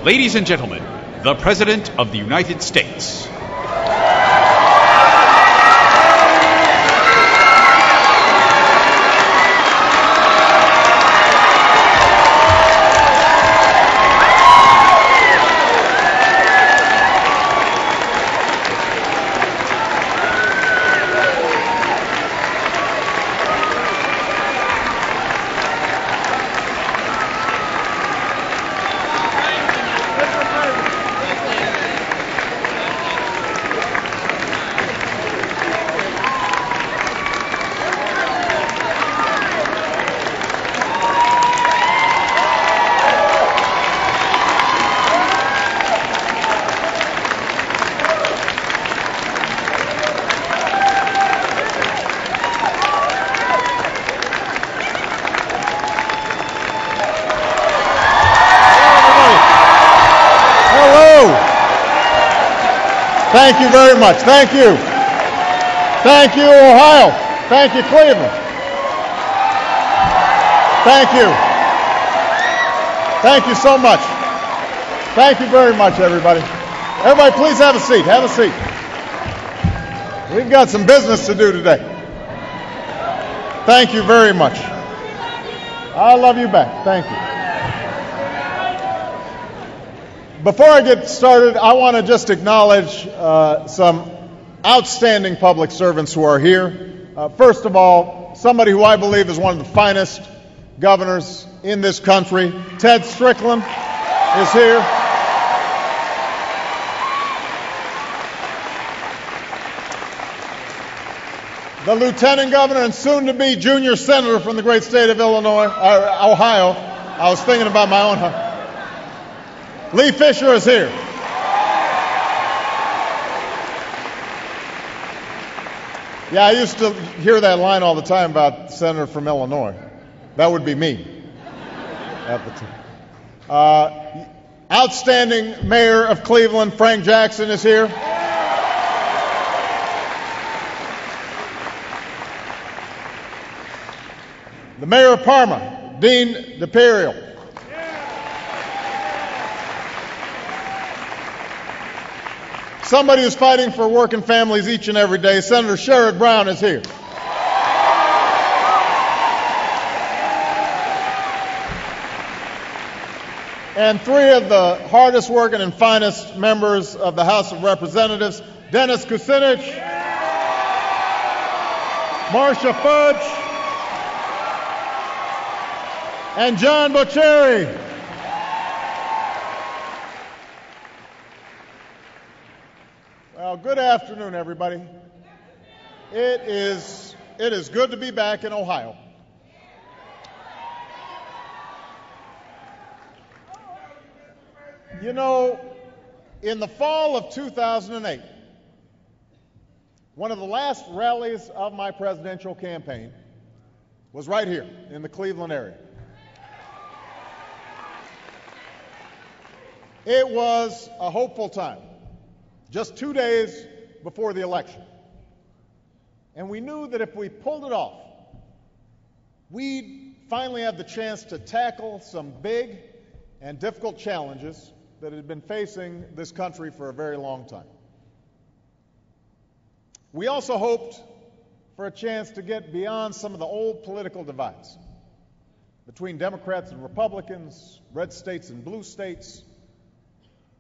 Ladies and gentlemen, the President of the United States. Thank you very much. Thank you. Thank you, Ohio. Thank you, Cleveland. Thank you. Thank you so much. Thank you very much, everybody. Everybody, please have a seat. Have a seat. We've got some business to do today. Thank you very much. I love you back. Thank you. Before I get started, I want to just acknowledge some outstanding public servants who are here. First of all, somebody who I believe is one of the finest governors in this country, Ted Strickland, is here. The Lieutenant Governor and soon-to-be junior senator from the great state of Ohio. I was thinking about my own. Lee Fisher is here. Yeah, I used to hear that line all the time about Senator from Illinois. That would be me at the time. Outstanding Mayor of Cleveland, Frank Jackson, is here. The Mayor of Parma, Dean DePerio. Somebody who's fighting for working families each and every day, Senator Sherrod Brown, is here. And three of the hardest working and finest members of the House of Representatives, Dennis Kucinich, Marcia Fudge, and John Bocheri. Well, good afternoon, everybody. It is good to be back in Ohio. You know, in the fall of 2008, one of the last rallies of my presidential campaign was right here in the Cleveland area. It was a hopeful time. Just 2 days before the election. And we knew that if we pulled it off, we'd finally have the chance to tackle some big and difficult challenges that had been facing this country for a very long time. We also hoped for a chance to get beyond some of the old political divides between Democrats and Republicans, red states and blue states,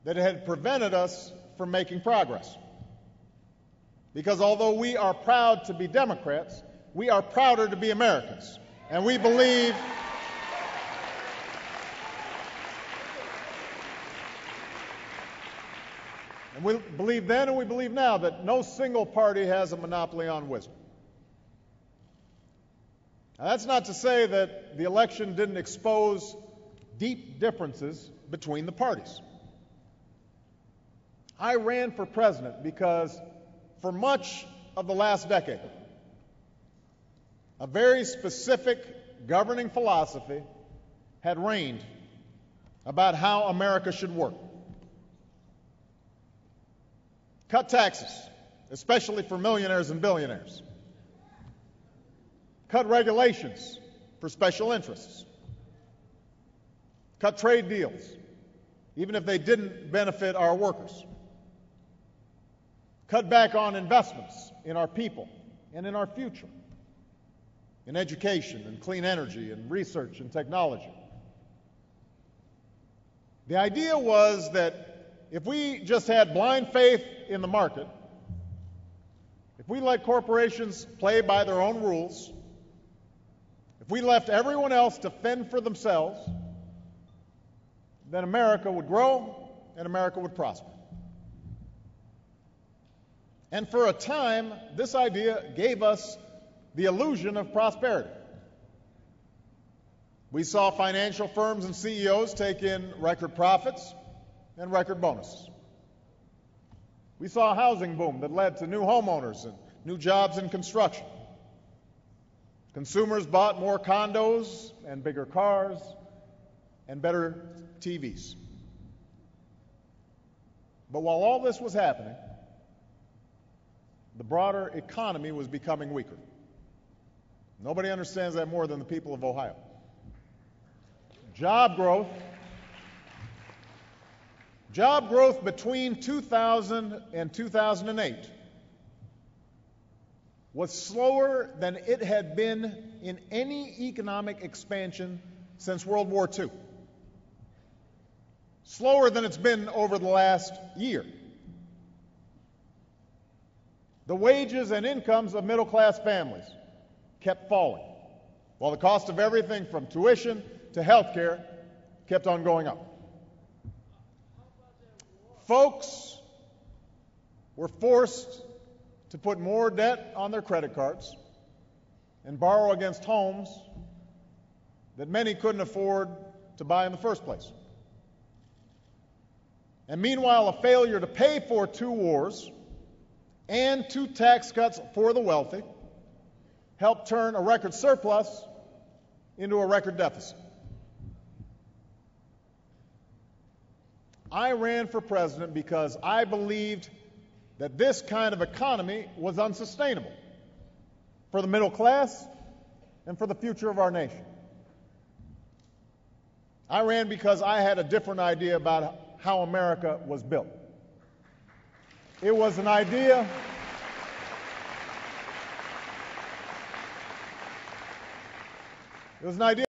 that had prevented us from making progress. Because although we are proud to be Democrats, we are prouder to be Americans. And we believe then and we believe now that no single party has a monopoly on wisdom. Now, that's not to say that the election didn't expose deep differences between the parties. I ran for president because for much of the last decade, a very specific governing philosophy had reigned about how America should work. Cut taxes, especially for millionaires and billionaires. Cut regulations for special interests. Cut trade deals. even if they didn't benefit our workers. Cut back on investments in our people and in our future, in education and clean energy and research and technology. The idea was that if we just had blind faith in the market, if we let corporations play by their own rules, if we left everyone else to fend for themselves, then America would grow and America would prosper. And for a time, this idea gave us the illusion of prosperity. We saw financial firms and CEOs take in record profits and record bonuses. We saw a housing boom that led to new homeowners and new jobs in construction. Consumers bought more condos and bigger cars and better TVs. But while all this was happening, the broader economy was becoming weaker. Nobody understands that more than the people of Ohio. Job growth between 2000 and 2008 was slower than it had been in any economic expansion since World War II. Slower than it's been over the last year. The wages and incomes of middle-class families kept falling, while the cost of everything from tuition to health care kept on going up. Folks were forced to put more debt on their credit cards and borrow against homes that many couldn't afford to buy in the first place. And meanwhile, a failure to pay for 2 wars and 2 tax cuts for the wealthy helped turn a record surplus into a record deficit. I ran for president because I believed that this kind of economy was unsustainable for the middle class and for the future of our nation. I ran because I had a different idea about how America was built. It was an idea